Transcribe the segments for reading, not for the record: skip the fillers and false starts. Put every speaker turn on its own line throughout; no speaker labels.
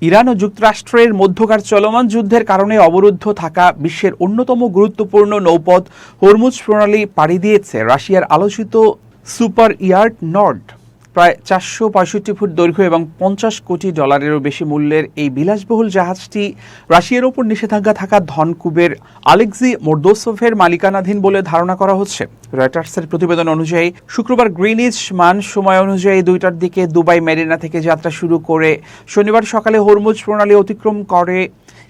Iran ও যুক্তরাষ্ট্রের মধ্যকার চলমান যুদ্ধের কারণে অবরুদ্ধ থাকা বিশ্বের অন্যতম গুরুত্বপূর্ণ নৌপথ হরমুজ প্রণালী পাড়ি দিয়েছে রাশিয়ার আলোচিত সুপার ইয়ার্ড নর্ড। প্রায় 465 ফুট দৈর্ঘ্য এবং $50 কোটি বেশি মূল্যের এই বিলাসবহুল জাহাজটি রাশিয়ার ওপর নিষেধাজ্ঞা থাকা ধনকুবের আলেক্সি মোর্দোসোভের মালিকানাধীন বলে ধারণা করা হচ্ছে। রয়টার্সের প্রতিবেদন অনুযায়ী শুক্রবার গ্রিনিচ মান সময় অনুযায়ী 2টার দিকে দুবাই মেরিনা থেকে যাত্রা শুরু করে শনিবার সকালে হরমুজ প্রণালী অতিক্রম করে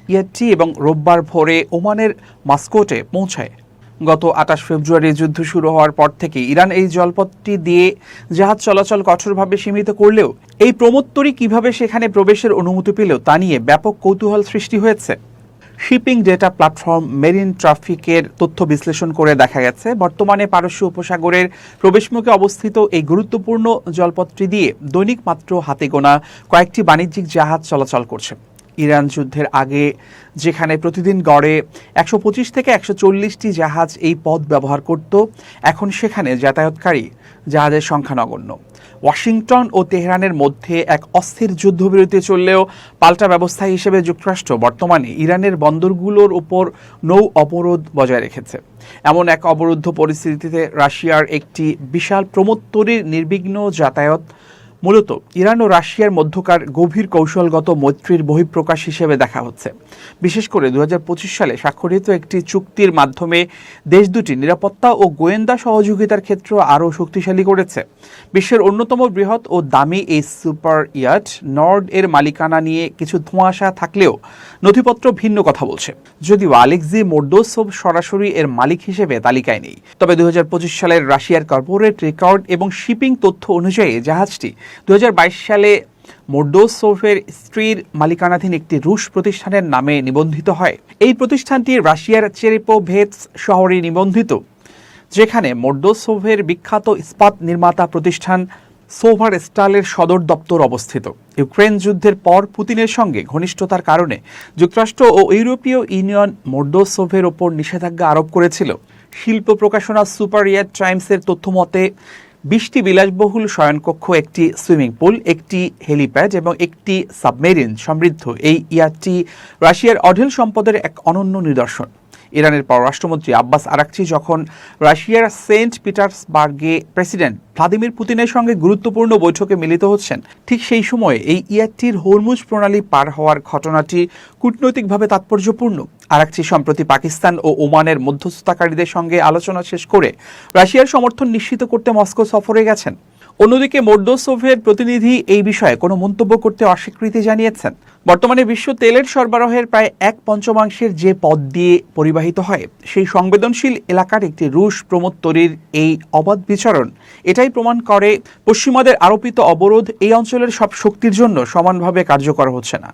ইয়াটটি এবং রোববার ভোরে ওমানের মাস্কোটে পৌঁছায়। গত 28 ফেব্রুয়ারি যুদ্ধ শুরু হওয়ার পর থেকে ইরান এই জলপথটি দিয়ে জাহাজ চলাচল কঠোরভাবে সীমিত করলেও এই প্রমোত্তরী কিভাবে সেখানে প্রবেশের অনুমতি পেল তা নিয়ে ব্যাপক কৌতূহল সৃষ্টি হয়েছে। শিপিং ডেটা প্ল্যাটফর্ম মেরিন ট্রাফিকের তথ্য বিশ্লেষণ করে দেখা গেছে বর্তমানে পারস্য উপসাগরের প্রবেশমুখে অবস্থিত এই গুরুত্বপূর্ণ জলপথটি দিয়ে দৈনিক মাত্র হাতে গোনা কয়েকটি বাণিজ্যিক জাহাজ চলাচল করছে। ইরান যুদ্ধের আগে যেখানে প্রতিদিন গড়ে 125 থেকে 140টি জাহাজ এই পথ ব্যবহার করত, এখন সেখানে যাতায়াতকারী জাহাজের সংখ্যা নগণ্য। ওয়াশিংটন ও তেহরানের মধ্যে এক অস্থির যুদ্ধবিরতি চললেও পাল্টা ব্যবস্থা হিসেবে যুক্তরাষ্ট্র বর্তমানে ইরানের বন্দরগুলোর উপর নৌ অবরোধ বজায় রেখেছে। এমন এক অবরুদ্ধ পরিস্থিতিতে রাশিয়ার একটি বিশাল প্রমোত্তরীর নির্বিঘ্ন যাতায়াত মূলত ইরান ও রাশিয়ার মধ্যকার গভীর কৌশলগত মৈত্রীর বহিঃপ্রকাশ হিসেবে দেখা হচ্ছে। বিশেষ করে 2025 সালে স্বাক্ষরিত একটি চুক্তির মাধ্যমে দেশ দুটি নিরাপত্তা ও গোয়েন্দা সহযোগিতার ক্ষেত্র আরও শক্তিশালী করেছে। বিশ্বের অন্যতম বৃহৎ ও দামি এই সুপার ইয়াট নর্ড এর মালিকানা নিয়ে কিছু ধোঁয়াশা থাকলেও নথিপত্র ভিন্ন কথা বলছে। যদিও আলেক্সি মোর্দোসোভ সরাসরি এর মালিক হিসেবে তালিকায় নেই, তবে 2025 সালের রাশিয়ার কর্পোরেট রেকর্ড এবং শিপিং তথ্য অনুযায়ী জাহাজটি 2022 সালে মোর্দোসোভের স্ত্রীর মালিকানাধীন একটি রুশ প্রতিষ্ঠানের নামে নিবন্ধিত হয়। এই প্রতিষ্ঠানটি রাশিয়ার চেরেপোভেৎস শহরে নিবন্ধিত, যেখানে মোর্দোসোভের বিখ্যাত ইস্পাত নির্মাতা প্রতিষ্ঠান সোভার স্টালের সদর দপ্তর অবস্থিত। ইউক্রেন যুদ্ধের পর পুতিনের সঙ্গে ঘনিষ্ঠতার কারণে যুক্তরাষ্ট্র ও ইউরোপীয় ইউনিয়ন মোর্দোসোভের ওপর নিষেধাজ্ঞা আরোপ করেছিল। শিল্প প্রকাশনা সুপার ইয়াট টাইমসের তথ্য মতে 20টি বিলাসবহুল শয়নকক্ষ, একটি সুইমিং পুল, একটি হেলিপ্যাড এবং একটি সাবমেরিন সমৃদ্ধ এই ইয়াটটি রাশিয়ার অঢেল সম্পদের এক অনন্য নিদর্শন। ইরানের পররাষ্ট্রমন্ত্রী আব্বাস আরাকচি যখন রাশিয়ার সেন্ট পিটার্সবার্গে প্রেসিডেন্ট ভ্লাদিমির পুতিনের সঙ্গে গুরুত্বপূর্ণ বৈঠকে মিলিত হচ্ছেন, ঠিক সেই সময়ে এই ইয়াটটির হরমুজ প্রণালী পার হওয়ার ঘটনাটি কূটনৈতিকভাবে তাৎপর্যপূর্ণ। আরাকচি সম্প্রতি পাকিস্তান ও ওমানের মধ্যস্থতাকারীদের সঙ্গে আলোচনা শেষ করে রাশিয়ার সমর্থন নিশ্চিত করতে মস্কো সফরে গেছেন। অন্যদিকে মোর্দোসোভের প্রতিনিধি এই বিষয়ে কোনো মন্তব্য করতে অস্বীকৃতি জানিয়েছেন। বর্তমানে বিশ্ব তেলের সরবরাহের প্রায় 1/5 যে পথ দিয়ে পরিবাহিত হয়, সেই সংবেদনশীল এলাকার একটি রুশ প্রমোত্তরীর এই অবাধ বিচরণ এটাই প্রমাণ করে পশ্চিমাদের আরোপিত অবরোধ এই অঞ্চলের সব শক্তির জন্য সমানভাবে কার্যকর হচ্ছে না।